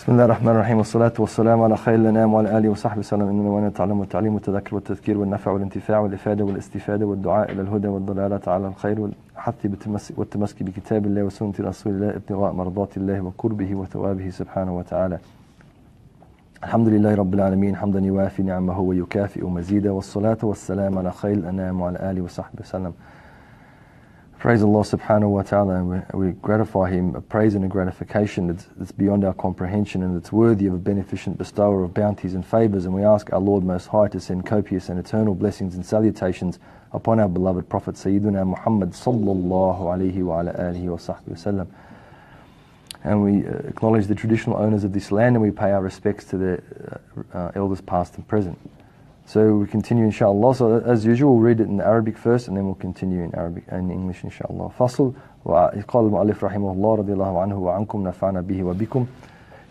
بسم الله الرحمن الرحيم والصلاة والسلام على خير الأنام وعلى آله وصحبه وسلم. إننا وأنا نتعلم والتعليم والتذكر والتذكير والنفع والانتفاع والإفادة والاستفادة والدعاء إلى الهدى والضلالة على الخير والحث والتمسك بكتاب الله وسنة رسول الله ابتغاء مرضات الله وقربه وثوابه سبحانه وتعالى. الحمد لله رب العالمين حمدا يوافي نعمه ويكافئ مزيدا والصلاة والسلام على خير الأنام وعلى آله وصحبه وسلم. Praise Allah subhanahu wa ta'ala, and we gratify Him a praise and a gratification that's beyond our comprehension, and that's worthy of a beneficent bestower of bounties and favours. And we ask our Lord Most High to send copious and eternal blessings and salutations upon our beloved Prophet Sayyiduna Muhammad sallallahu alayhi wa ala alihi wa sahbihi wasallam. And we acknowledge the traditional owners of this land, and we pay our respects to their elders past and present. So we continue inshallah. So as usual, we'll read it in Arabic first and then we'll continue in Arabic and English inshallah. فصل. قال المؤلف رحمه الله رضي الله عنه وعنكم نفعنا به وبكم.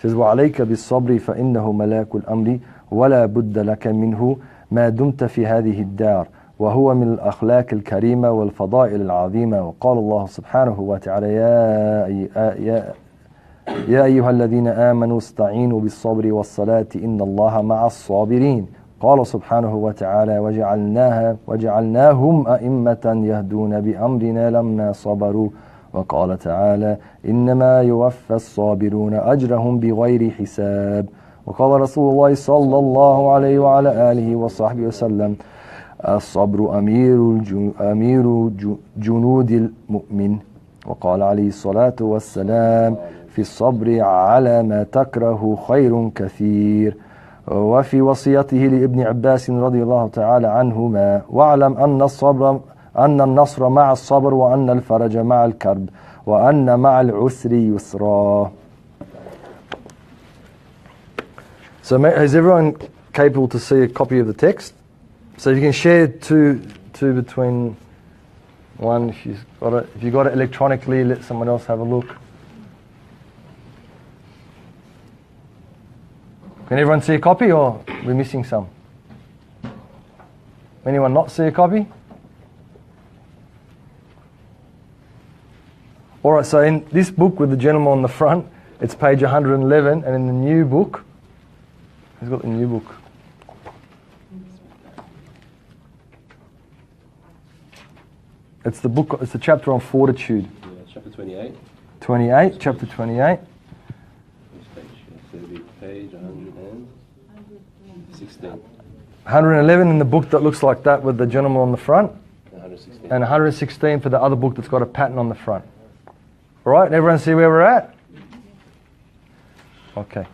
Says وعليك بالصبر فإنه ملاك الأمر ولا بد لك منه ما دمت في هذه الدار وهو من الأخلاق الكريمة والفضائل العظيمة. وقال الله سبحانه وتعالى يا أيها الذين آمنوا استعينوا بالصبر والصلاة إن الله مع الصابرين. قال سبحانه وتعالى وجعلناهم أئمة يهدون بأمرنا لما صبروا. وقال تعالى إنما يوفى الصابرون أجرهم بغير حساب. وقال رسول الله صلى الله عليه وعلى آله وصحبه وسلم الصبر أمير جنود المؤمن. وقال عليه الصلاة والسلام في الصبر على ما تكره خير كثير. وفي وصيته لابن عباس رضي الله تعالى عنهما واعلم أن النصر مع الصبر وأن الفرج مع الكرب وأن مع العسر يسرا. So is everyone capable to see a copy of the text? So you can share two between one if you've got it electronically, let someone else have a look. Can everyone see a copy, or are we missing some? Anyone not see a copy? Alright, so in this book with the gentleman on the front, it's page 111, and in the new book, who's got the new book? It's the chapter on fortitude. Yeah, chapter 28. 28, chapter 28. Page 116. 111 in the book that looks like that with the gentleman on the front. 116. And 116 for the other book that's got a pattern on the front. Alright, everyone see where we're at? Okay.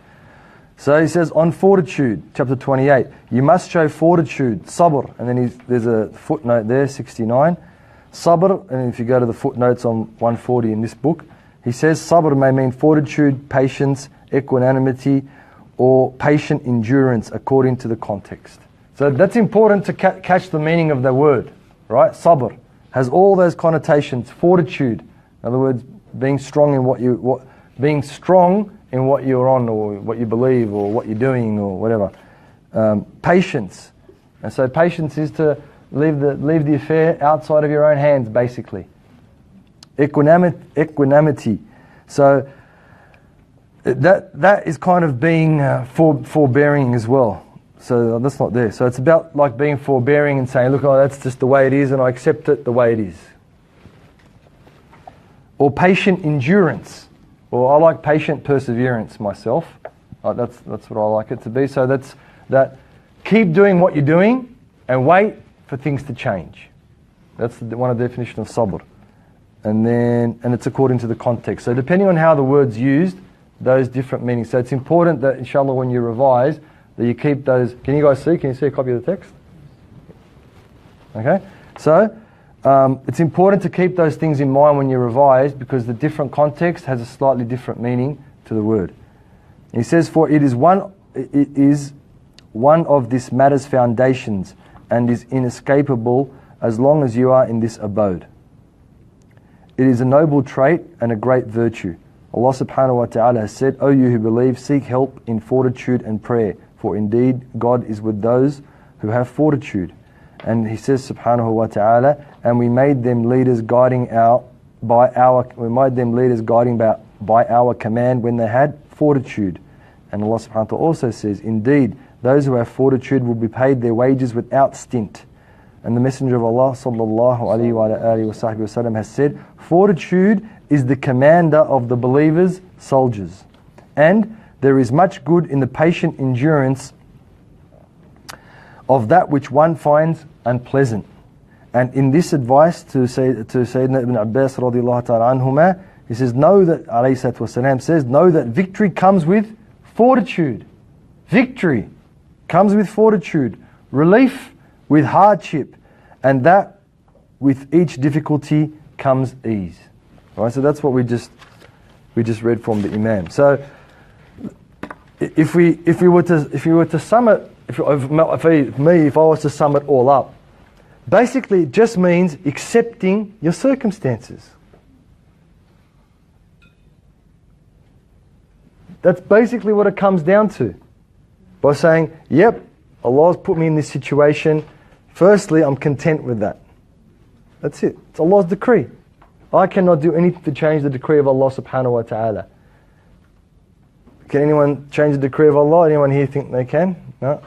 So he says on fortitude, chapter 28, you must show fortitude, sabr, and then there's a footnote there, 69. Sabr, and if you go to the footnotes on 140 in this book, he says sabr may mean fortitude, patience, equanimity, or patient endurance according to the context. So that's important to catch the meaning of the word, right? Sabr has all those connotations. Fortitude, in other words, being strong in what you're on, or what you believe, or what you're doing, or whatever. Patience, and so patience is to leave the affair outside of your own hands, basically. Equanimity, so that is kind of being forbearing as well. So that's not there. So it's about like being forbearing and saying, look, that's just the way it is and I accept it the way it is. Or patient endurance. Or I like patient perseverance myself. That's what I like it to be. So that's that. Keep doing what you're doing and wait for things to change. That's one of the definitions of sabr. And it's according to the context. So depending on how the word's used, those different meanings. So it's important that inshallah when you revise that you keep those. Can you guys see? Can you see a copy of the text? Okay. So it's important to keep those things in mind when you revise, because the different context has a slightly different meaning to the word. He says, for it is one of this matter's foundations and is inescapable as long as you are in this abode. It is a noble trait and a great virtue. Allah subhanahu wa ta'ala has said, O you who believe, seek help in fortitude and prayer, for indeed God is with those who have fortitude. And he says subhanahu wa ta'ala, and we made them leaders guiding by our command when they had fortitude. And Allah subhanahu wa ta'ala also says, indeed, those who have fortitude will be paid their wages without stint. And the Messenger of Allah sallallahu alayhi wa alihi wa sahbihi wasallam has said, fortitude is the commander of the believers' soldiers. And there is much good in the patient endurance of that which one finds unpleasant. And in this advice to Sayyidina Ibn Abbas radiallahu ta'ala anhuma, he says, know that, alayhi salatu wasalam says, know that victory comes with fortitude. Victory comes with fortitude. Relief with hardship. And that with each difficulty comes ease. Right, so that's what we just read from the Imam. So if we were to sum it, if I was to sum it all up, basically it just means accepting your circumstances. That's basically what it comes down to. By saying, yep, Allah's put me in this situation. Firstly, I'm content with that. That's it. It's Allah's decree. I cannot do anything to change the decree of Allah subhanahu wa ta'ala. Can anyone change the decree of Allah? Anyone here think they can? No?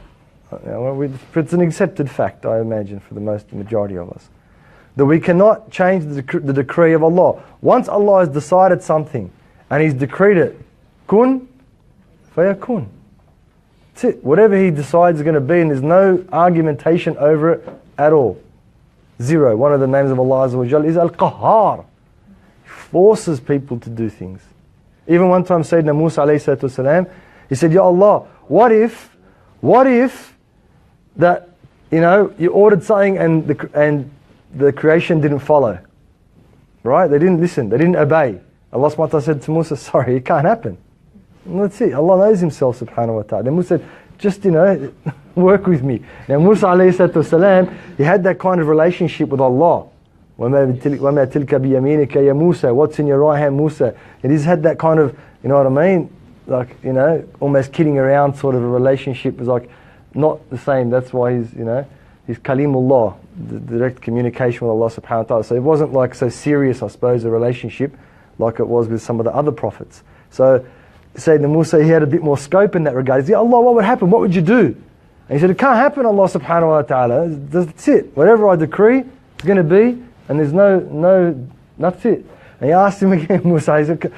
Well, it's an accepted fact, I imagine, for the majority of us. That we cannot change the decree of Allah. Once Allah has decided something and He's decreed it, kun fayakun. That's it. Whatever He decides is going to be, and there's no argumentation over it at all. Zero. One of the names of Allah Azza wa Jal is Al-Qahhar. He forces people to do things. Even one time Sayyidina Musa alayhi salatu wasalam, he said, Ya Allah, what if that, you ordered something and the creation didn't follow? Right? They didn't listen. They didn't obey. Allah subhanahu wa ta'ala said to Musa, sorry, it can't happen. And that's it. Allah knows Himself subhanahu wa ta'ala. Then Musa said, just, work with me. Now Musa alayhi salatu wasalam, he had that kind of relationship with Allah. وَمَا تِلْكَ بِيَمِينِكَ يَا Musa. What's in your right hand, Musa? And he's had that kind of, you know what I mean? Like, almost kidding around sort of a relationship. Is like not the same. That's why he's Kalimullah, the direct communication with Allah subhanahu wa ta'ala. So it wasn't like so serious, I suppose, a relationship like it was with some of the other prophets. So Sayyidina Musa, he had a bit more scope in that regard. He said, Allah, what would happen? What would you do? And he said, it can't happen, Allah subhanahu wa ta'ala. That's it. Whatever I decree, it's going to be, and there's no, that's it. And he asked him again, Musa, he said,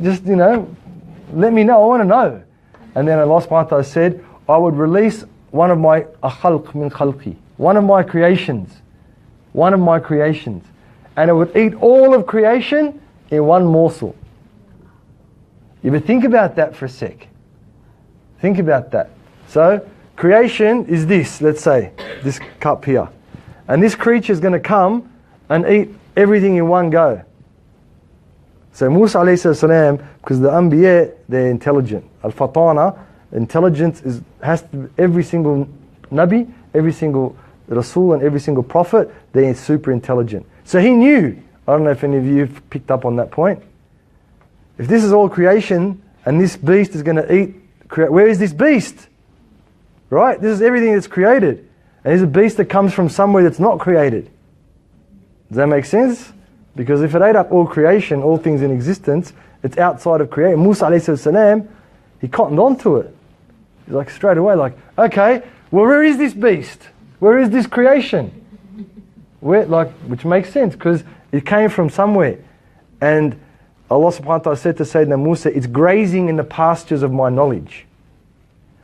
just, let me know, I want to know. And then Allah subhanahu wa ta'ala said, I would release one of my khalq min khalqi, one of my creations, and it would eat all of creation in one morsel. You but think about that for a sec. Think about that. So, creation is this, let's say, this cup here. And this creature is going to come and eat everything in one go. So Musa alayhi salam, because the Anbiya, they're intelligent. Al-Fatana, intelligence has to be every single Nabi, every single Rasul and every single Prophet, they're super intelligent. So he knew, I don't know if any of you have picked up on that point. If this is all creation and this beast is going to eat, where is this beast? Right? This is everything that's created. And there's a beast that comes from somewhere that's not created. Does that make sense? Because if it ate up all creation, all things in existence, it's outside of creation. Musa alayhi salam, he cottoned onto it. He's like straight away like, okay, well where is this beast? Where is this creation? Which makes sense because it came from somewhere. And Allah subhanahu wa ta'ala said to Sayyidina Musa, it's grazing in the pastures of my knowledge.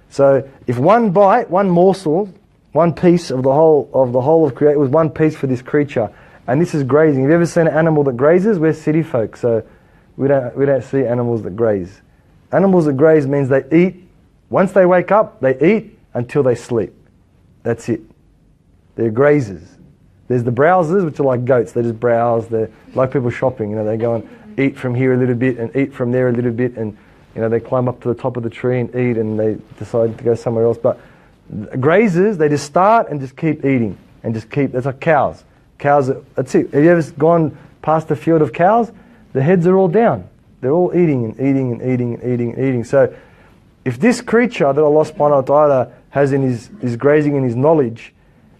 So if one bite, one morsel, one piece of the whole of creation was one piece for this creature, and this is grazing. Have you ever seen an animal that grazes? We're city folk, so we don't see animals that graze. Animals that graze means they eat. Once they wake up, they eat until they sleep. That's it. They're grazers. There's the browsers, which are like goats. They just browse. They're like people shopping. They go and eat from here a little bit and eat from there a little bit, and they climb up to the top of the tree and eat, and they decide to go somewhere else. But grazers, they just start and just keep eating and just keep. That's like cows. Cows, that's it. Have you ever gone past a field of cows? The heads are all down. They're all eating and eating and eating and eating and eating. So if this creature that Allah subhanahu wa ta'ala has in his grazing in his knowledge,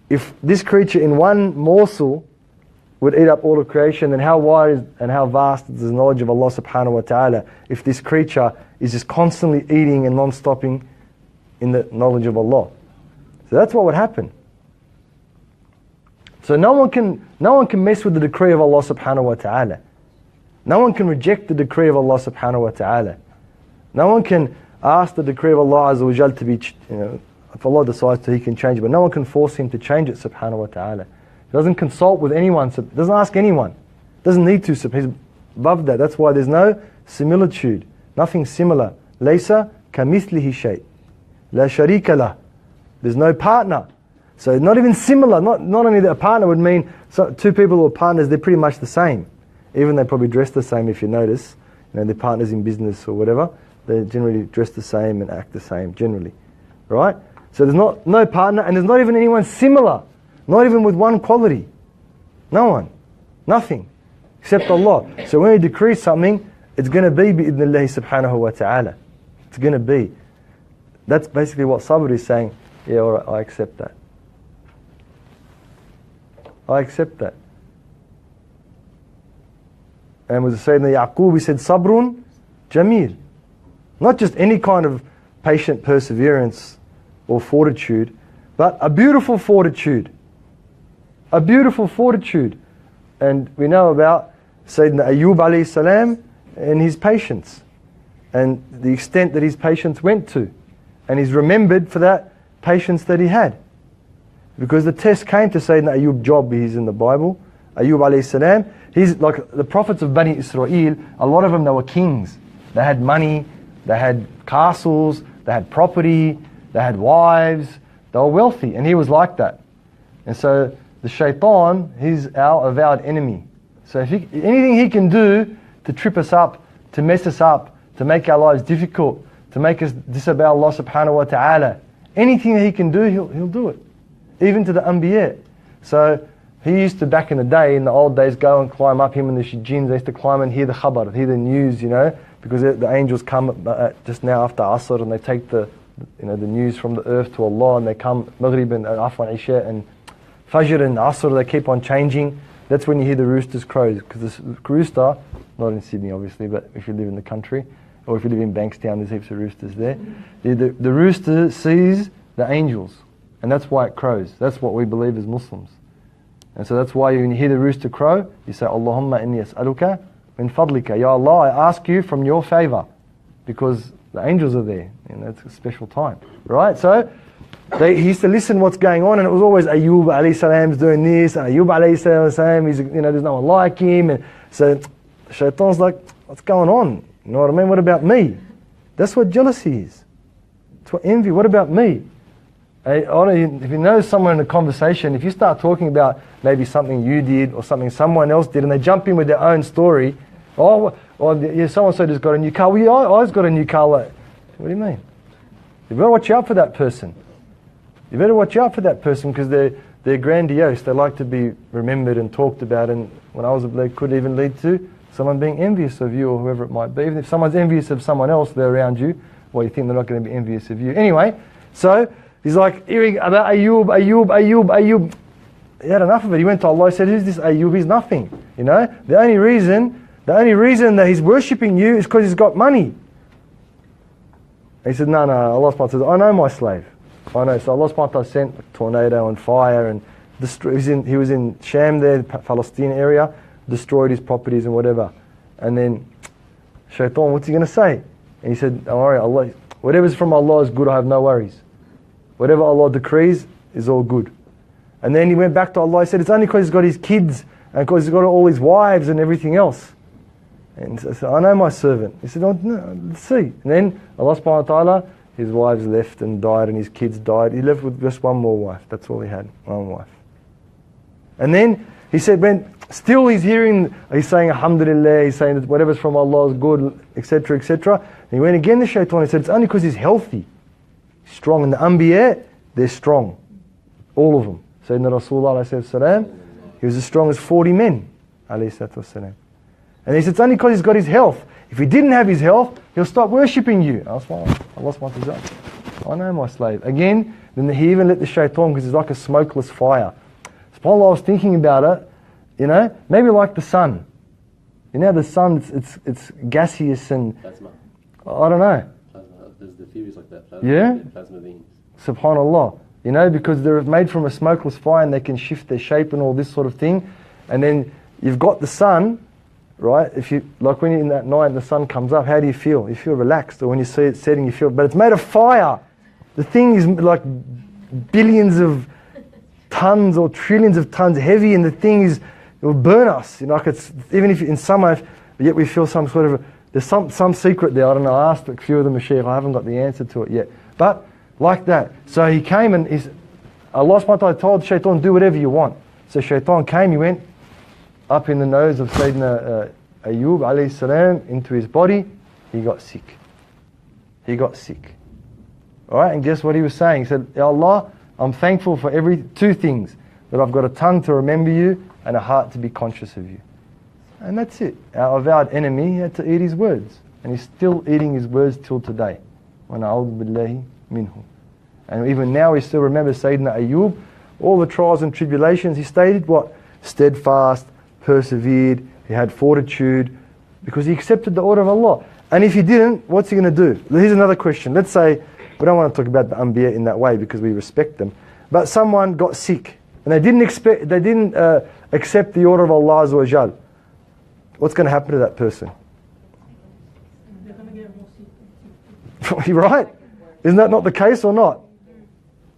if this creature in one morsel would eat up all of creation, then how wide and how vast is the knowledge of Allah subhanahu wa ta'ala if this creature is just constantly eating and non-stopping in the knowledge of Allah. So that's what would happen. So no one can mess with the decree of Allah subhanahu wa ta'ala. No one can reject the decree of Allah subhanahu wa ta'ala. No one can ask the decree of Allah azza wa jal to be, if Allah decides to, He can change it, but no one can force Him to change it subhanahu wa ta'ala. He doesn't consult with anyone, doesn't ask anyone. Doesn't need to, He's above that. That's why there's no similitude, nothing similar. Laysa kamithlihi shay. La sharika lah. There's no partner. So not even similar, not only that a partner would mean two people who are partners, they're pretty much the same. Even they probably dress the same if you notice. They're partners in business or whatever. They generally dress the same and act the same, generally. Right? So there's no partner, and there's not even anyone similar. Not even with one quality. No one. Nothing. Except Allah. So when He decrees something, it's going to be bi'idhnillahi subhanahu wa ta'ala. It's going to be. That's basically what sabr is saying. Yeah, alright, I accept that. I accept that. And with Sayyidina Yaqub, he said, Sabrun Jameel. Not just any kind of patient perseverance or fortitude, but a beautiful fortitude. A beautiful fortitude. And we know about Sayyidina Ayyub alayhi salam and his patience. And the extent that his patience went to. And he's remembered for that patience that he had. Because the test came to Sayyidina Ayyub Job, he's in the Bible. Ayyub alayhi salam, he's like the prophets of Bani Israel, a lot of them, they were kings. They had money, they had castles, they had property, they had wives, they were wealthy, and he was like that. And so the shaitan, he's our avowed enemy. So if anything he can do to trip us up, to mess us up, to make our lives difficult, to make us disobey Allah subhanahu wa ta'ala, anything that he can do, he'll do it. Even to the Anbiya. So he used to, back in the day, in the old days, go and climb up, him and the jinns, they used to climb and hear the khabar, hear the news, because the angels come just now after Asr, and they take the news from the earth to Allah, and they come Maghrib and Afwan Isha and Fajr and Asr, they keep on changing. That's when you hear the roosters crow, because the rooster, not in Sydney obviously, but if you live in the country, or if you live in Bankstown, there's heaps of roosters there. The rooster sees the angels, and that's why it crows. That's what we believe as Muslims. And so that's why when you hear the rooster crow, you say, Allahumma inni as'aluka min fadlika. Ya Allah, I ask you from your favor, because the angels are there, and that's a special time. Right? So he used to listen what's going on, and it was always Ayyub alayhi salam's doing this, and Ayyub alayhi salam, he's, there's no one like him. And so Shaitan's like, what's going on? You know what I mean? What about me? That's what jealousy is. It's what envy. What about me? If you know someone in a conversation, if you start talking about maybe something you did or something someone else did, and they jump in with their own story, or so-and-so just got a new car. Well, yeah, I just got a new car. What do you mean? You better watch out for that person. You better watch out for that person, because they're grandiose. They like to be remembered and talked about. And when I was a bloke, could even lead to someone being envious of you or whoever it might be. Even if someone's envious of someone else, they're around you, well, you think they're not going to be envious of you. Anyway, so he's like hearing about Ayyub. He had enough of it. He went to Allah, he said, who's this Ayyub? He's nothing. The only reason that he's worshipping you is because he's got money. He said, no, Allah subhanahu wa ta'ala says, I know my slave. I know. So Allah subhanahu wa ta'ala sent a tornado and fire, and he was in Sham there, the Palestine area, destroyed his properties and whatever. And then Shaitan, what's he going to say? And he said, don't worry, Allah, whatever's from Allah is good, I have no worries. Whatever Allah decrees is all good. And then he went back to Allah, he said, it's only because he's got his kids and because he's got all his wives and everything else. And so I said, I know my servant. He said, oh, no, let's see. And then Allah subhanahu wa ta'ala, his wives left and died and his kids died. He left with just one more wife. That's all he had, one wife. And then he said, when still he's saying alhamdulillah, he's saying that whatever's from Allah is good, etc., etc. And he went again to Shaitan, he said, it's only because he's healthy, strong. And the Anbiya, they're strong. All of them. Sayyidina Rasulullah, he was as strong as 40 men. And he said, it's only because he's got his health. If he didn't have his health, he'll stop worshipping you. Allah subhanahu wa ta'ala, I know my slave. Again, then he even lit the Shaitan, because it's like a smokeless fire. SubhanAllah, I was thinking about it, You know, maybe like the sun. You know, the sun, it's gaseous and Plasma. I don't know. Plasma. There's the theories like that. Plasma, Yeah? Plasma beings. Subhanallah. You know, because they're made from a smokeless fire and they can shift their shape and all this sort of thing. And then you've got the sun, right? If you, like when you're in that night and the sun comes up, how do you feel? You feel relaxed, or when you see it setting, you feel, but it's made of fire. The thing is like billions of tons or trillions of tons heavy, and the thing is, it will burn us. You know, like it's, even if in summer, yet we feel some sort of, there's some secret there. I don't know, I asked a few of them, Shaykh, I haven't got the answer to it yet. But like that. So he came and Allah subhanahu wa ta'ala told Shaitan, do whatever you want. So Shaitan came, he went up in the nose of Sayyidina Ayyub alayhi salam into his body. He got sick. He got sick. Alright, and guess what he was saying? He said, Ya Allah, I'm thankful for two things. That I've got a tongue to remember you and a heart to be conscious of you. And that's it. Our avowed enemy, he had to eat his words. And he's still eating his words till today. وَنَعُوذُ بِاللَّهِ minhu. And even now we still remember Sayyidina Ayyub, all the trials and tribulations, he stated what? Steadfast, persevered, he had fortitude, because he accepted the order of Allah. And if he didn't, what's he going to do? Here's another question. Let's say, we don't want to talk about the Anbiya in that way because we respect them, but someone got sick and they didn't accept the order of Allah Azza wa Jal. What's going to happen to that person? They're going to get more sick. You're right. Isn't that not the case or not?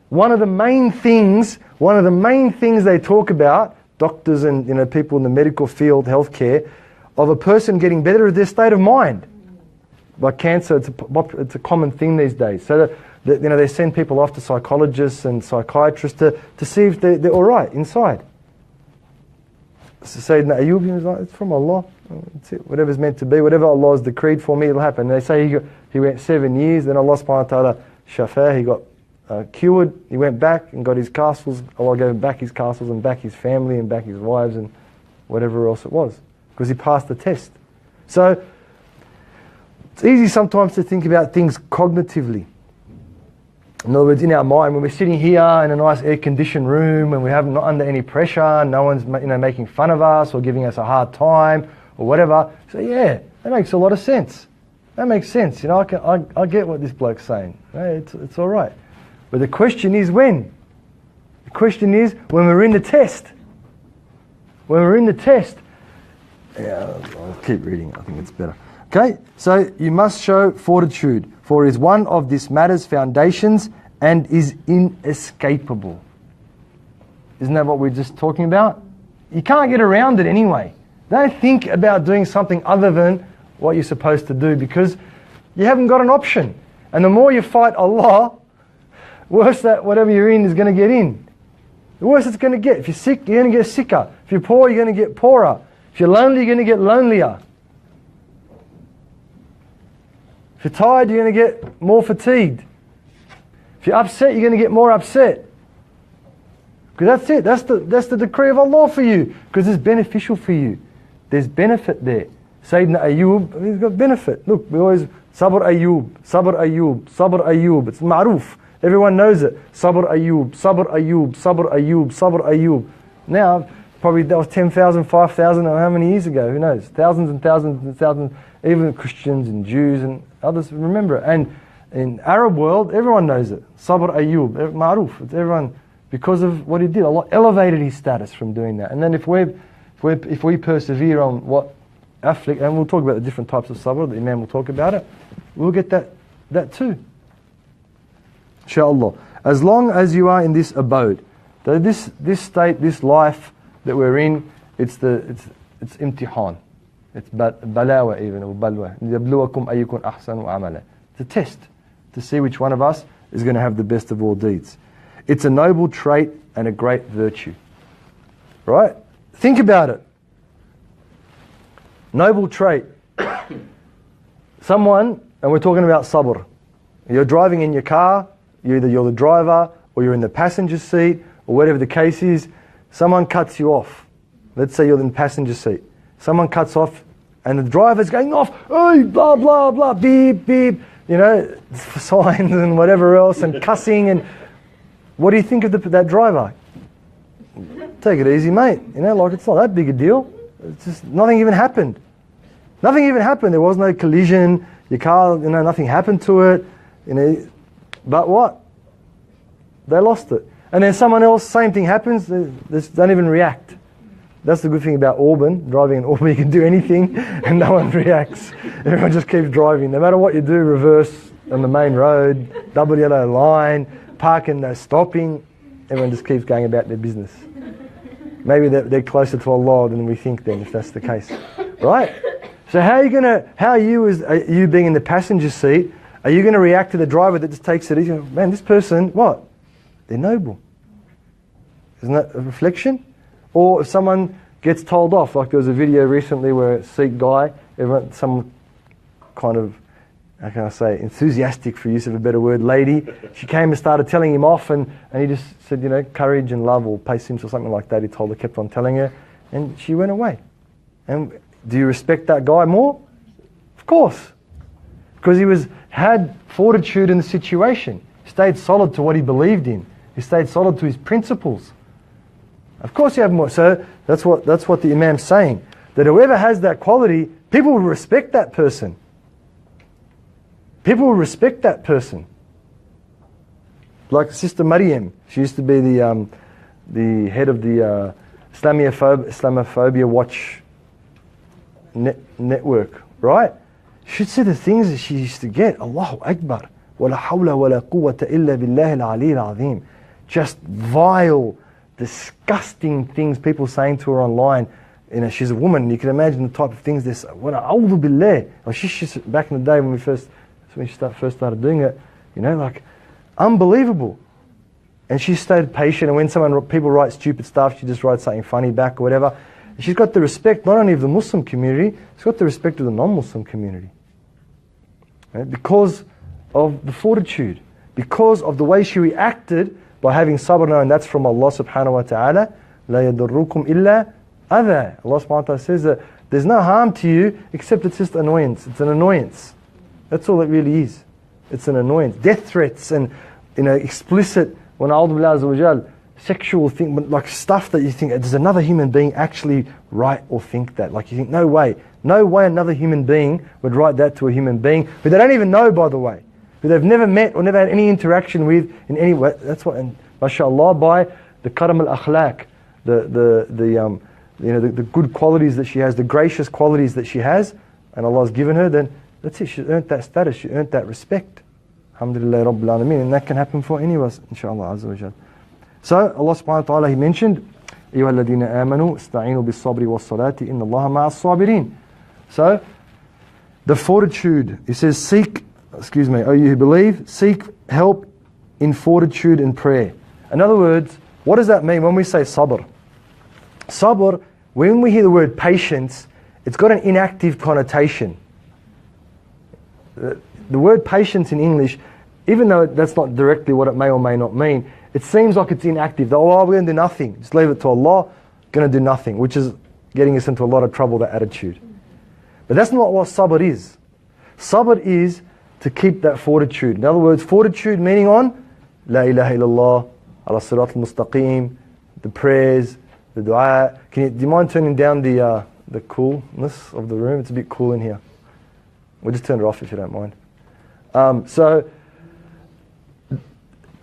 One of the main things they talk about, doctors and people in the medical field, healthcare, of a person getting better is their state of mind. Like cancer, it's a common thing these days. So they send people off to psychologists and psychiatrists to see if they're all right inside. So Sayyidina Ayyub, he was like, it's from Allah. It's it. Whatever's meant to be, whatever Allah has decreed for me, it'll happen. And they say he went 7 years, then Allah subhanahu wa ta'ala shafah, he got cured, he went back and got his castles, Allah gave him back his castles and back his family and back his wives and whatever else it was, because he passed the test. So it's easy sometimes to think about things cognitively. In other words, in our mind, when we're sitting here in a nice air-conditioned room and we're not under any pressure, no one's making fun of us or giving us a hard time or whatever. So yeah, that makes a lot of sense. That makes sense. I get what this bloke's saying. It's all right. But the question is when? The question is when we're in the test. When we're in the test. Yeah, I'll keep reading. I think it's better. Okay, so you must show fortitude, for it is one of this matter's foundations and is inescapable. Isn't that what we're just talking about? You can't get around it anyway. Don't think about doing something other than what you're supposed to do, because you haven't got an option. And the more you fight Allah, worse that whatever you're in is going to get in. The worse it's going to get. If you're sick, you're going to get sicker. If you're poor, you're going to get poorer. If you're lonely, you're going to get lonelier. If you're tired, you're going to get more fatigued. If you're upset, you're going to get more upset. Because that's it. That's the decree of Allah for you. Because it's beneficial for you. There's benefit there. Sayyidina Ayyub, he's got benefit. Look, we always, sabr Ayyub, sabr Ayyub, sabr Ayyub. It's ma'ruf. Everyone knows it. Sabr Ayyub, sabr Ayyub, sabr Ayyub, sabr Ayyub. Now, probably that was 10,000, 5,000, or how many years ago? Who knows? Thousands and thousands and thousands. Even Christians and Jews and others remember it. And in Arab world, everyone knows it. Sabr Ayyub, ma'ruf. It's everyone, because of what he did. Allah elevated his status from doing that. And then if we persevere on what afflict, and we'll talk about the different types of sabr, the Imam will talk about it, we'll get that too. Inshallah. As long as you are in this abode, this state, this life that we're in, it's imtihan. It's balawa even, or balwa. لِيَبْلُوَكُمْ أَيُّكُمْ أَحْسَنُ عَمَلًا. It's a test to see which one of us is going to have the best of all deeds. It's a noble trait and a great virtue. Right? Think about it. Noble trait. Someone, and we're talking about sabr. You're driving in your car, you're the driver, or you're in the passenger seat, or whatever the case is. Someone cuts you off. Let's say you're in the passenger seat. Someone cuts off, and the driver's going off, hey, blah, blah, blah, beep, beep, signs and whatever else, and cussing. And what do you think of that driver? take it easy, mate. You know, like it's not that big a deal. It's just nothing even happened. Nothing even happened. There was no collision. Your car, you know, nothing happened to it. You know, but what? They lost it. And then someone else, same thing happens. They don't even react. That's the good thing about Auburn. Driving in Auburn, you can do anything and no one reacts. Everyone just keeps driving. No matter what you do, reverse on the main road, double yellow line, parking, no stopping. Everyone just keeps going about their business. Maybe they're closer to Allah than we think then, if that's the case. Right? So how are you being in the passenger seat, are you going to react to the driver that just takes it easy? Man, this person, what? They're noble. Isn't that a reflection? Or if someone gets told off, like there was a video recently where a Sikh guy, some kind of, how can I say, enthusiastic, for use of a better word, lady, she came and started telling him off, and he just said, you know, courage and love, or patience or something like that. He told her, kept on telling her, and she went away. And do you respect that guy more? Of course. Because he had fortitude in the situation. He stayed solid to what he believed in. He stayed solid to his principles. Of course you have more. So that's what the Imam's saying. That whoever has that quality, people will respect that person. People will respect that person. Like Sister Maryam, she used to be the head of the Islamophobia Watch network, right? She'd say the things that she used to get. Allahu Akbar. Wala hawla wala quwwata illa billahi al-ali al-azim. Just vile, disgusting things people saying to her online. You know, she's a woman. You can imagine the type of things they say. What a'udhu billah. She's back in the day when she first started doing it. You know, like unbelievable. And she stayed patient. And when people write stupid stuff, she just writes something funny back or whatever. And she's got the respect not only of the Muslim community, she's got the respect of the non-Muslim community. Right? Because of the fortitude, because of the way she reacted by having sabr, and that's from Allah subhanahu wa ta'ala. لا يضركم إلا أذى. Allah subhanahu wa ta'ala says that there's no harm to you except it's just annoyance. It's an annoyance. That's all it really is. It's an annoyance. Death threats and, you know, explicit, sexual thing, but like stuff that you think, does another human being actually write or think that? Like you think, no way another human being would write that to a human being who they don't even know, by the way, who they've never met or never had any interaction with in any way. That's what, and mashallah, by the karam al-akhlaq, the good qualities that she has, the gracious qualities that she has, and Allah's given her, then that's it. She earned that status. She earned that respect. Alhamdulillah Rabbil Alameen. And that can happen for any of us, inshallah azza wa jal. So Allah subhanahu wa ta'ala, He mentioned, أيها الذين آمنوا استعينوا بالصبر والصلاة إن الله مع الصابرين. So the fortitude, He says, O you who believe, seek help in fortitude and prayer. In other words, what does that mean when we say sabr? Sabr, when we hear the word patience, it's got an inactive connotation. The word patience in English, even though that's not directly what it may or may not mean, it seems like it's inactive. Oh, we're going to do nothing. Just leave it to Allah, going to do nothing, which is getting us into a lot of trouble, that attitude. But that's not what sabr is. Sabr is to keep that fortitude. In other words, fortitude meaning on La ilaha illallah, ala sirat al-mustaqim, the prayers, the dua. Do you mind turning down the coolness of the room? It's a bit cool in here. We'll just turn it off if you don't mind. So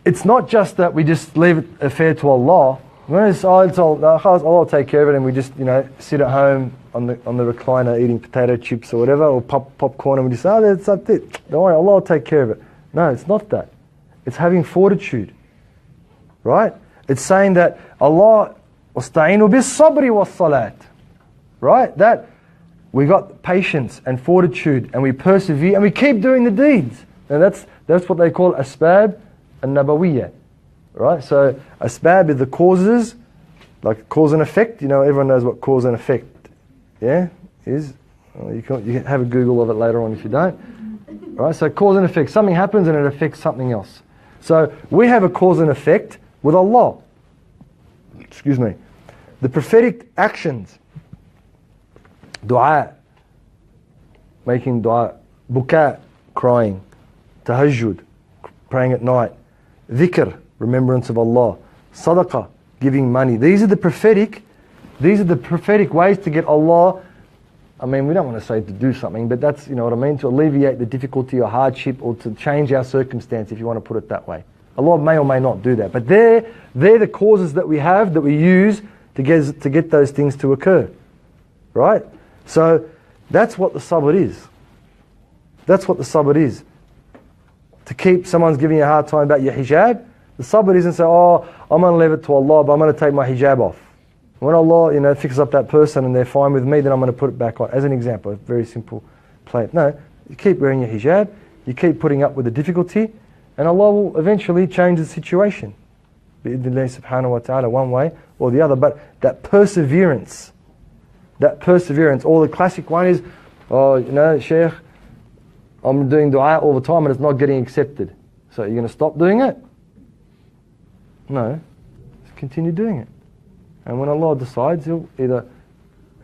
it's not just that we just leave it affair to Allah. Allah will take care of it, and we just, sit at home on the recliner eating potato chips or whatever, or popcorn, and we just say, that's it. Don't worry, Allah will take care of it. No, it's not that. It's having fortitude, right? It's saying that Allah wasta'inu bis-sabri was-salat, right? That we got patience and fortitude, and we persevere, and we keep doing the deeds. And that's what they call asbab an-nabawiyya, right? So asbab is the causes, like cause and effect. Everyone knows what cause and effect, is. You can have a Google of it later on if you don't. Right? So cause and effect. Something happens and it affects something else. So we have a cause and effect with Allah. The prophetic actions, dua, making dua, buka, crying, tahajjud, praying at night, dhikr, remembrance of Allah, sadaqah, giving money. These are the prophetic ways to get Allah. I mean, we don't want to say to do something, but that's, you know what I mean, to alleviate the difficulty or hardship, or to change our circumstance, if you want to put it that way. Allah may or may not do that, but they're the causes that we have, that we use to get those things to occur, right? So that's what the sabr is. That's what the sabr is. To keep someone's giving you a hard time about your hijab, the sabr isn't say, oh, I'm going to leave it to Allah, but I'm going to take my hijab off. When Allah, you know, fixes up that person and they're fine with me, then I'm going to put it back on. As an example, a very simple play. No, you keep wearing your hijab, you keep putting up with the difficulty, and Allah will eventually change the situation. Bi'idhnillahi subhanahu wa ta'ala, one way or the other. But that perseverance, or the classic one is, oh, you know, Shaykh, I'm doing dua all the time and it's not getting accepted. So you're going to stop doing it? No, just continue doing it. And when Allah decides, He'll either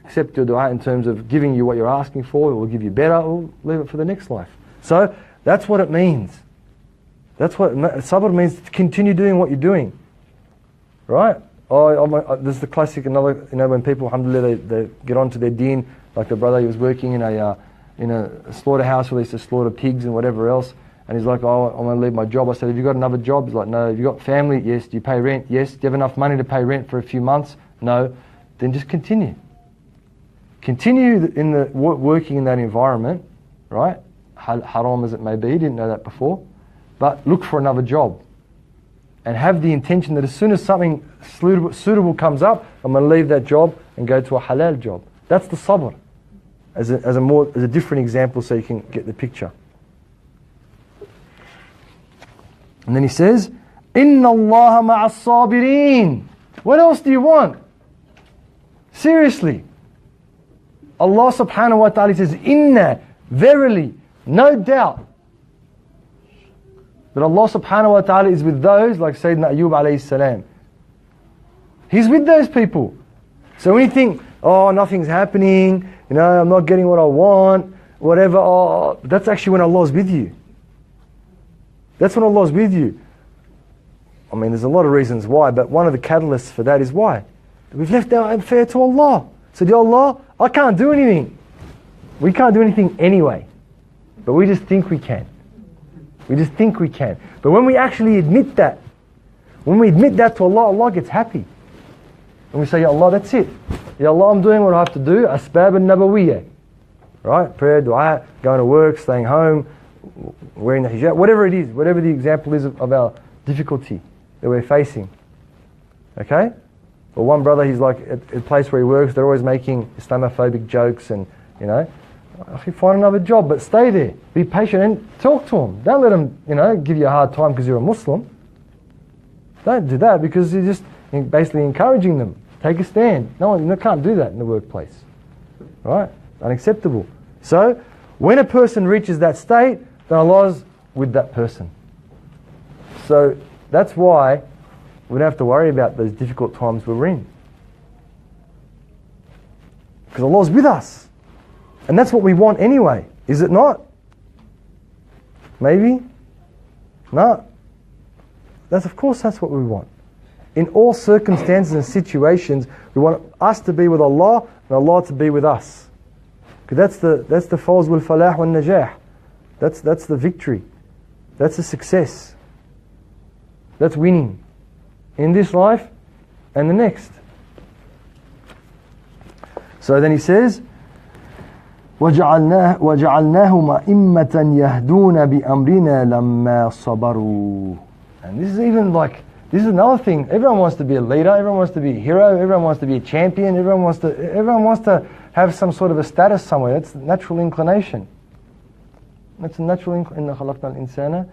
accept your dua in terms of giving you what you're asking for, or give you better, or leave it for the next life. So that's what it means. That's what sabr means, to continue doing what you're doing. Right? This is the classic, another, you know, when people, alhamdulillah, they get onto their deen, like the brother, he was working in a slaughterhouse where they used to slaughter pigs and whatever else, and he's like, oh, I'm going to leave my job. I said, have you got another job? He's like, no. Have you got family? Yes. Do you pay rent? Yes. Do you have enough money to pay rent for a few months? No. Then just continue. Continue in the working in that environment, right? Haram as it may be, he didn't know that before, but look for another job. And have the intention that as soon as something suitable comes up, I'm going to leave that job and go to a halal job. That's the sabr. As a different example, so you can get the picture. And then he says, Inna Allah ma'as sabirin. What else do you want? Seriously. Allah subhanahu wa ta'ala says, Inna, verily, no doubt, that Allah subhanahu wa ta'ala is with those like Sayyidina Ayyub alayhi salam. He's with those people. So when you think, oh, nothing's happening, you know, I'm not getting what I want, whatever, oh, that's actually when Allah's with you. That's when Allah's with you. I mean, there's a lot of reasons why, but one of the catalysts for that is why? We've left our affair to Allah. So, Ya Allah, I can't do anything. We can't do anything anyway. But we just think we can. We just think we can. But when we actually admit that, when we admit that to Allah, Allah gets happy. And we say, Ya Allah, that's it. Ya Allah, I'm doing what I have to do. Asbab al-Nabawiyyah. Right? Prayer, dua, going to work, staying home, wearing the hijab, whatever it is, whatever the example is of our difficulty that we're facing. Okay? Well, one brother, he's like, at a place where he works, they're always making Islamophobic jokes and, you know, find another job, but stay there. Be patient and talk to them. Don't let them, you know, give you a hard time because you're a Muslim. Don't do that, because you're just basically encouraging them. Take a stand. No one can't do that in the workplace. Right? Unacceptable. So, when a person reaches that state, then Allah's with that person. So, that's why we don't have to worry about those difficult times we're in. Because Allah's with us. And that's what we want anyway, is it not? Maybe? No. Of course that's what we want. In all circumstances and situations, we want us to be with Allah and Allah to be with us. Because that's the fawz wal falah wal najah. That's the victory. That's the success. That's winning. In this life and the next. So then he says, وَجَعَلْنَاهُمْ أَئِمَّةً يَهْدُونَ بِأَمْرِنَا لَمَّا صَبَرُوا. And this is another thing. Everyone wants to be a leader, everyone wants to be a hero, everyone wants to be a champion, everyone wants to have some sort of a status somewhere. That's natural inclination. That's a natural inclination. إِنَّا خَلَقْنَا الْإِنسَانَ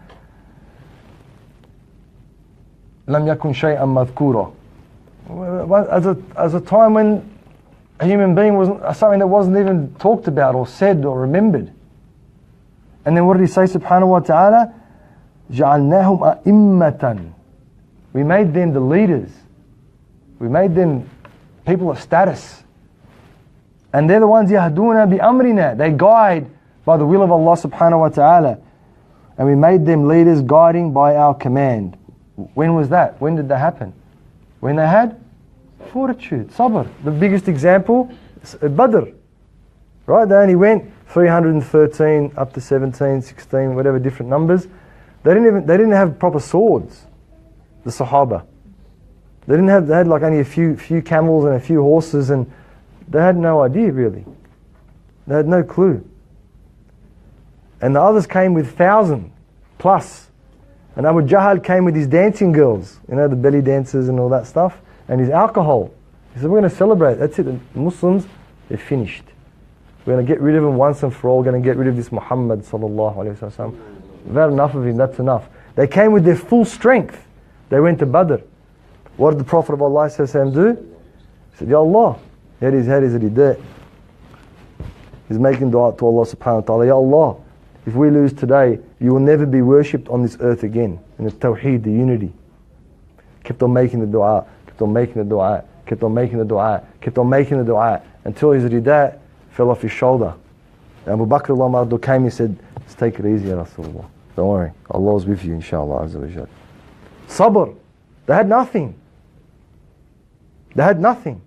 لَمْ يَكُنْ شَيْئًا مَذْكُورًا. As a time when a human being was something that wasn't even talked about or said or remembered. And then what did he say, subhanahu wa ta'ala? جَعَلْنَاهُمْ أَئِمَّةً. We made them the leaders. We made them people of status. And they're the ones يَهْدُونَ بِأَمْرِنَا. They guide by the will of Allah subhanahu wa ta'ala. And we made them leaders guiding by our command. When was that? When did that happen? When they had fortitude, sabr. The biggest example, Badr. Right? They only went 313 up to 17, 16, whatever different numbers. They didn't have proper swords, the Sahaba. They had like only a few camels and a few horses, and they had no idea really. They had no clue. And the others came with 1,000 plus. And Abu Jahl came with his dancing girls, you know, the belly dancers and all that stuff, and his alcohol. He said, we're going to celebrate. That's it. The Muslims, they're finished. We're going to get rid of him once and for all. We're going to get rid of this Muhammad sallallahu alayhi wa sallam. We've had enough of him. That's enough. They came with their full strength. They went to Badr. What did the Prophet of Allah do? He said, Ya Allah. Here his head is that he did. He's making dua to Allah subhanahu wa ta'ala. Ya Allah, if we lose today, you will never be worshipped on this earth again. In the tawheed, the unity. Kept on making the dua, kept on making the dua, kept on making the dua, kept on making the dua, until his rida fell off his shoulder. And Abu Bakr Allah came and said, let's take it easy, Ya Rasulullah. Don't worry, Allah is with you, inshallah, azza wa jal. Sabr. They had nothing. They had nothing.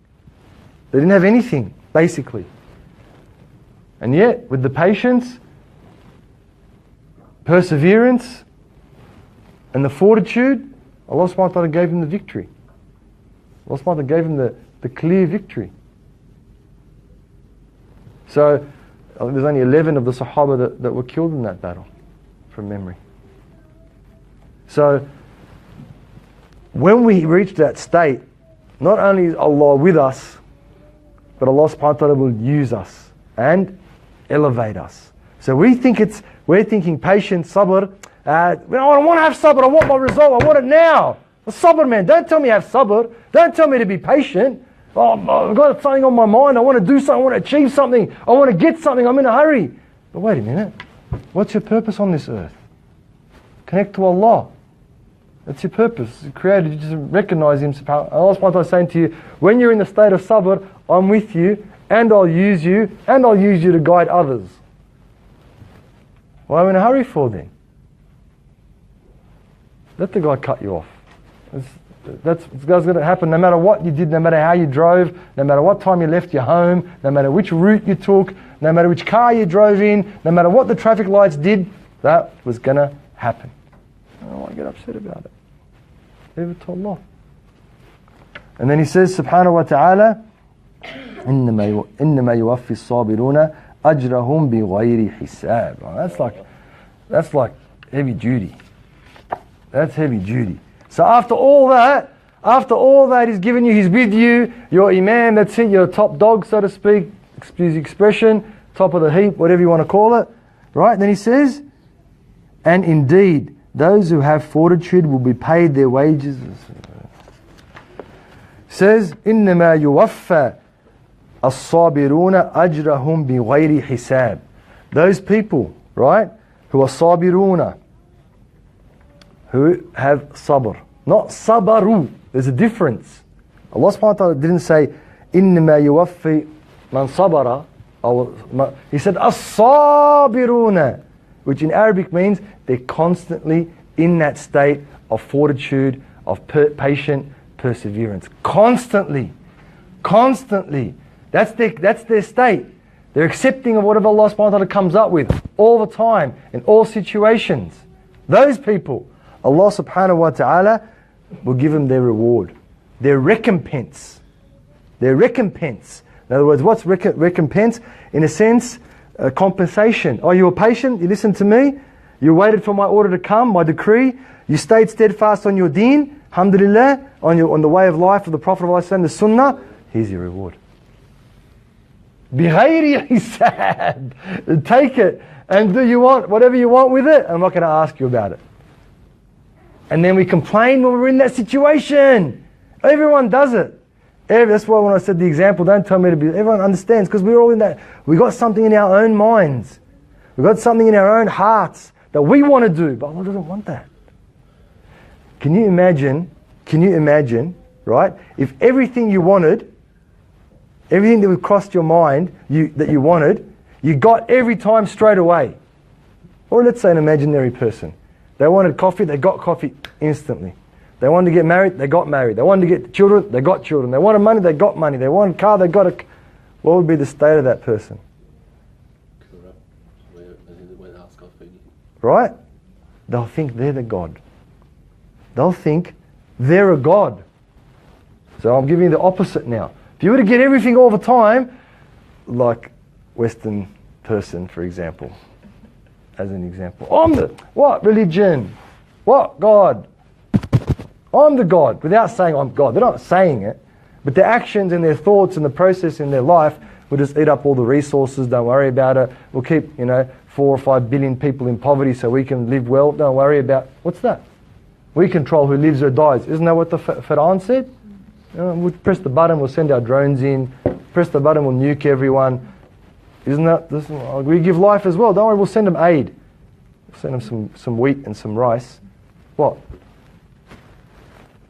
They didn't have anything, basically. And yet, with the patience, perseverance, and the fortitude, Allah subhanahu wa ta'ala gave him the victory. Allah subhanahu wa ta'ala gave him the clear victory. So, I think there's only 11 of the Sahaba that were killed in that battle, from memory. So, when we reach that state, not only is Allah with us, but Allah subhanahu wa ta'ala will use us and elevate us. So we're thinking patience, sabr. I don't want to have sabr, I want my result, I want it now. Well, sabr, man, don't tell me have sabr. Don't tell me to be patient. Oh, I've got something on my mind, I want to do something, I want to achieve something, I want to get something, I'm in a hurry. But wait a minute, what's your purpose on this earth? Connect to Allah. That's your purpose. You created, you just recognize Him. Allah subhanahu wa ta'ala is saying to you, when you're in the state of sabr, I'm with you, and I'll use you, and I'll use you to guide others. Why are we in a hurry for then? Let the guy cut you off. That's going to happen no matter what you did, no matter how you drove, no matter what time you left your home, no matter which route you took, no matter which car you drove in, no matter what the traffic lights did, that was going to happen. I don't want to get upset about it. Leave it to Allah. And then he says, subhanahu wa ta'ala, إِنَّمَا يُوَفِّي الصَّابِرُونَ أَجْرَهُمْ بِغَيْرِ حِسَابٍ. That's like heavy duty. That's heavy duty. So after all that He's given you, He's with you, your Imam, that's it, your top dog, so to speak, excuse the expression, top of the heap, whatever you want to call it. Right? And then he says, and indeed, those who have fortitude will be paid their wages. Says, إِنَّمَا يُوَفَّى الصَّابِرُونَ أَجْرَهُمْ بِغَيْرِ حِسَابٍ. Those people, right, who are sabiruna, who have sabr. Not sabaru. There's a difference. Allah subhanahu wa ta'ala didn't say, إِنَّمَا يُوَفِّي مَنْ صَبَرَ. He said, الصَّابِرُونَ, which in Arabic means they're constantly in that state of fortitude, of patient perseverance. Constantly. That's their state. They're accepting of whatever Allah subhanahu wa ta'ala comes up with all the time, in all situations. Those people, Allah subhanahu wa ta'ala will give them their reward, their recompense. Their recompense. In other words, what's recompense? In a sense, compensation. Oh, you were patient, you listened to me, you waited for my order to come, my decree, you stayed steadfast on your deen, alhamdulillah, on the way of life of the Prophet of Allah, the Sunnah, here's your reward. بِغَيْرِ حِسَابٍ. Take it and do you want whatever you want with it. I'm not going to ask you about it. And then we complain when we're in that situation. Everyone does it. That's why when I said the example, don't tell me to be, everyone understands, because we're all in that. We got something in our own minds. We've got something in our own hearts that we want to do, but Allah doesn't want that. Can you imagine, right, if everything you wanted, everything that would crossed your mind that you wanted, you got every time straight away. Or let's say an imaginary person. They wanted coffee, they got coffee instantly. They wanted to get married, they got married. They wanted to get children, they got children. They wanted money, they got money. They wanted a car, they got a... What would be the state of that person? Corrupt. When asked God for anything. Right? They'll think they're the God. They'll think they're a God. So I'm giving you the opposite now. If you were to get everything all the time, like Western person, for example, as an example. I'm the... What? Religion. What? God. I'm the God, without saying I'm God. They're not saying it, but their actions and their thoughts and the process in their life will just eat up all the resources. Don't worry about it. We'll keep, 4 or 5 billion people in poverty so we can live well. Don't worry about... What's that? We control who lives or dies. Isn't that what the Qur'an said? We'll press the button, we'll send our drones in. Press the button, we'll nuke everyone. Isn't that... we give life as well. Don't worry, we'll send them aid. We'll send them some wheat and some rice. What?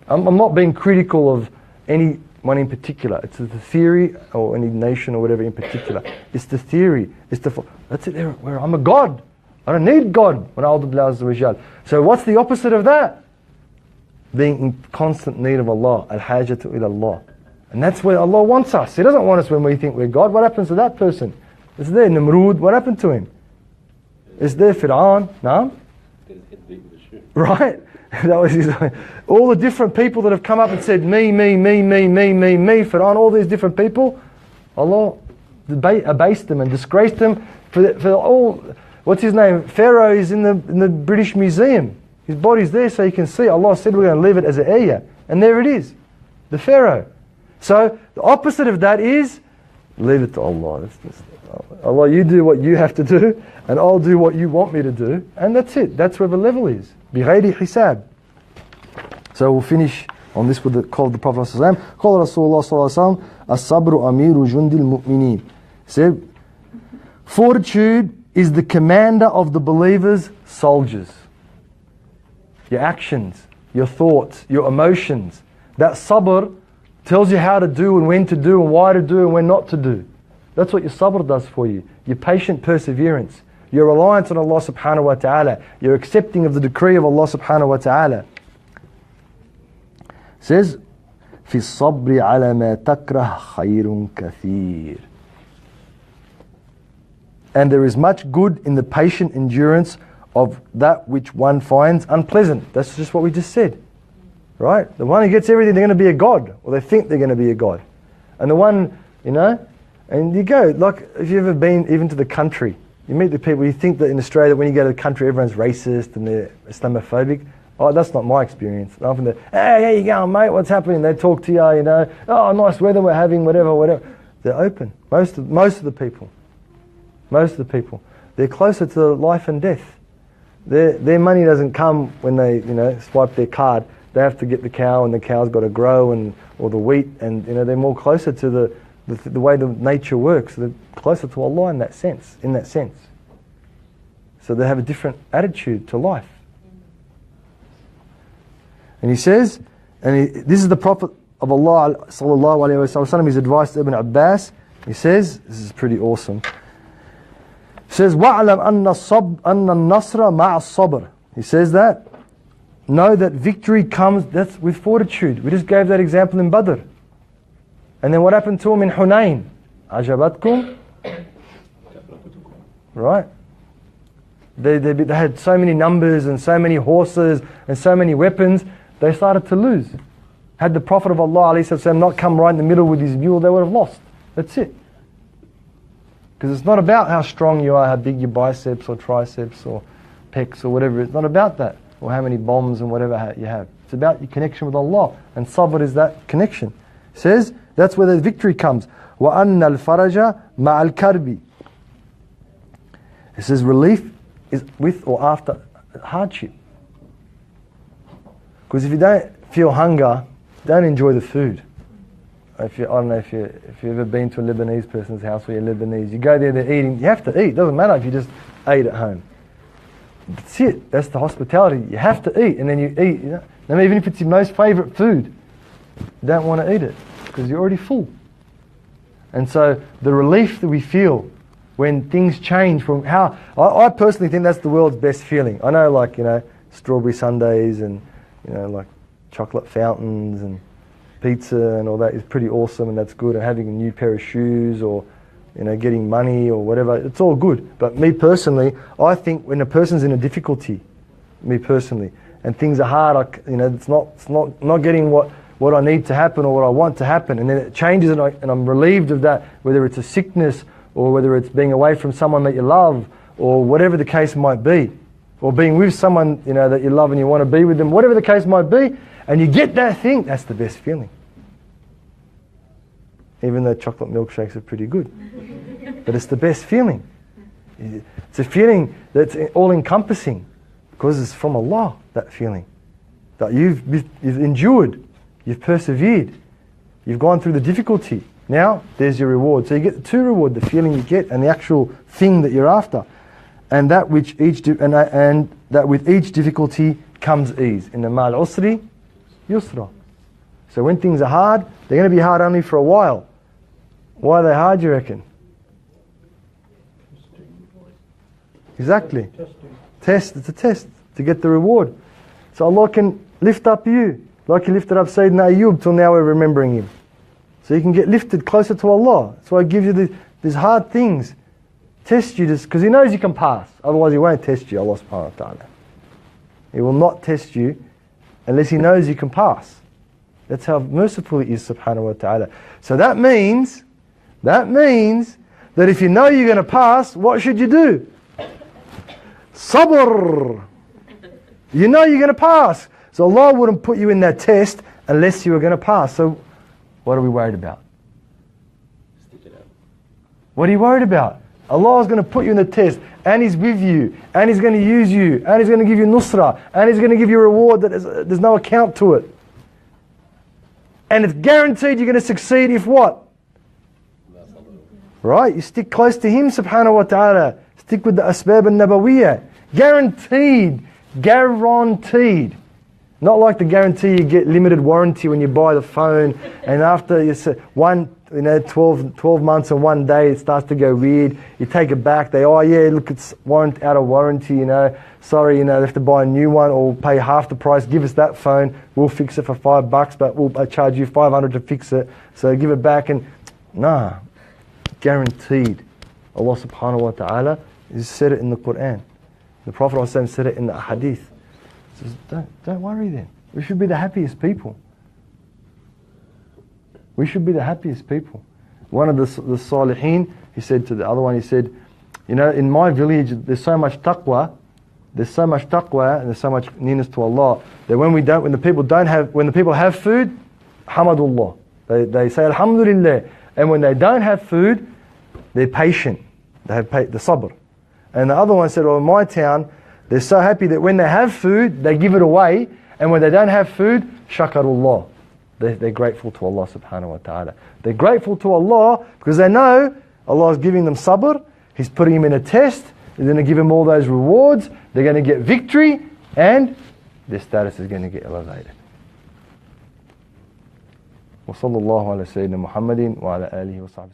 I'm not being critical of anyone in particular. It's the theory, or any nation or whatever in particular. It's the theory. That's it. Where I'm a God. I don't need God. So what's the opposite of that? Being in constant need of Allah. Al-Hajjatu ila Allah. And that's where Allah wants us. He doesn't want us when we think we're God. What happens to that person? It's there Nimrud. What happened to him? It's there Fir'aun. No? Right? That was all the different people that have come up and said me, Fir'aun, all these different people, Allah abased them and disgraced them for all. What's his name? Pharaoh is in the British Museum. His body's there so you can see. Allah said we're going to leave it as an ayah, and there it is, the Pharaoh. So the opposite of that is leave it to Allah. Allah, you do what you have to do, and I'll do what you want me to do, and that's it. That's where the level is. بغير حساب. So we'll finish on this with the call of the Prophet ﷺ. قال رسول الله صلى الله عليه وسلم الصبر أمير جند المؤمنين. Said, fortitude is the commander of the believers' soldiers. Your actions, your thoughts, your emotions. That sabr tells you how to do and when to do and why to do and when not to do. That's what your sabr does for you. Your patient perseverance. Your reliance on Allah subhanahu wa ta'ala. Your accepting of the decree of Allah subhanahu wa ta'ala. It says, في الصبر على ما تكره خير كثير. And there is much good in the patient endurance of that which one finds unpleasant. That's just what we just said. Right? The one who gets everything, they're going to be a God. Or they think they're going to be a God. And the one, and you go, like if you've ever been even to the country, you meet the people, you think that in Australia, when you go to the country, everyone's racist and they're Islamophobic. Oh, that's not my experience. Often they're, hey, how you going, mate? What's happening? They talk to you, oh, nice weather we're having, whatever. They're open. Most of the people. They're closer to life and death. Their money doesn't come when they, swipe their card. They have to get the cow, and the cow's got to grow, or the wheat, and they're more closer to the way the nature works. They're closer to Allah in that sense. So they have a different attitude to life. And he says, this is the Prophet of Allah sallallahu alaihi wasallam, his advice to Ibn Abbas. He says, this is pretty awesome. He says, وَعْلَمْ أَنَّ النَّصْرَ مَعَ الصَّبْرِ. He says that. Know that victory comes, that's with fortitude. We just gave that example in Badr. And then what happened to him in Hunayn? Ajabatkum? Right? They had so many numbers and so many horses and so many weapons, they started to lose. Had the Prophet of Allah ﷺ not come right in the middle with his mule, they would have lost. That's it. Because it's not about how strong you are, how big your biceps or triceps or pecs or whatever. It's not about that. Or how many bombs and whatever you have. It's about your connection with Allah. And sabr is that connection. It says, that's where the victory comes. وَأَنَّ الْفَرَجَ مَعَ الْكَرْبِ. It says relief is with or after hardship. Because if you don't feel hunger, don't enjoy the food. I don't know if you've ever been to a Lebanese person's house where you're Lebanese. You go there, they're eating. You have to eat. It doesn't matter if you just ate at home. That's it. That's the hospitality. You have to eat, and then you eat. And even if it's your most favourite food, you don't want to eat it because you're already full. And so the relief that we feel when things change from how... I personally think that's the world's best feeling. I know, strawberry sundaes and, chocolate fountains and pizza and all that is pretty awesome, and that's good, and having a new pair of shoes, or getting money or whatever, it's all good. But me personally, I think when a person's in a difficulty, me personally, and things are hard, it's not getting what I need to happen or what I want to happen, and then it changes, and I'm relieved of that, whether it's a sickness or whether it's being away from someone that you love, or whatever the case might be, or being with someone that you love and you want to be with them, whatever the case might be, and you get that thing, that's the best feeling. Even though chocolate milkshakes are pretty good. But it's the best feeling. It's a feeling that's all-encompassing, because it's from Allah, that feeling. That you've endured, you've persevered, you've gone through the difficulty. Now, there's your reward. So you get the two rewards, the feeling you get and the actual thing that you're after. And that with each difficulty comes ease. In the ma'al usri, yusra. So when things are hard, they're going to be hard only for a while. Why are they hard, you reckon? Exactly. Test, it's a test to get the reward. So Allah can lift up you, like He lifted up Sayyidina Ayyub, till now we're remembering him. So you can get lifted closer to Allah. That's why He gives you these hard things. Test you, because He knows you can pass. Otherwise He won't test you, Allah subhanahu wa ta'ala. He will not test you unless He knows you can pass. That's how merciful He is, subhanahu wa ta'ala. So that means that if you know you're going to pass, what should you do? Sabr. You know you're going to pass. So Allah wouldn't put you in that test unless you were going to pass. So what are we worried about? Stick it out. What are you worried about? Allah is going to put you in the test, and He's with you, and He's going to use you, and He's going to give you nusra, and He's going to give you a reward that there's no account to it. And it's guaranteed you're going to succeed if what? Right? You stick close to Him, subhanahu wa ta'ala. Stick with the asbab al-nabawiyya. Guaranteed. Guaranteed. Not like the guarantee you get limited warranty when you buy the phone, and after 12 months and 1 day it starts to go weird. You take it back, look, it's out of warranty, sorry, they have to buy a new one or pay half the price, give us that phone, we'll fix it for $5, but we'll charge you $500 to fix it, so give it back. And guaranteed. Allah subhanahu wa ta'ala has said it in the Qur'an. The Prophet ﷺ said it in the Hadith. He says, don't worry then. We should be the happiest people. We should be the happiest people. One of the Salihin, he said to the other one, he said, in my village there's so much taqwa, and there's so much nearness to Allah, that when the people have food, hamadullah. They say alhamdulillah. And when they don't have food, they're patient. They have the sabr. And the other one said, in my town, they're so happy that when they have food, they give it away. And when they don't have food, shakarullah. They're grateful to Allah subhanahu wa ta'ala. They're grateful to Allah because they know Allah is giving them sabr. He's putting them in a test. He's going to give them all those rewards. They're going to get victory. And their status is going to get elevated. وصلى الله على سيدنا محمد وعلى آله وصحبه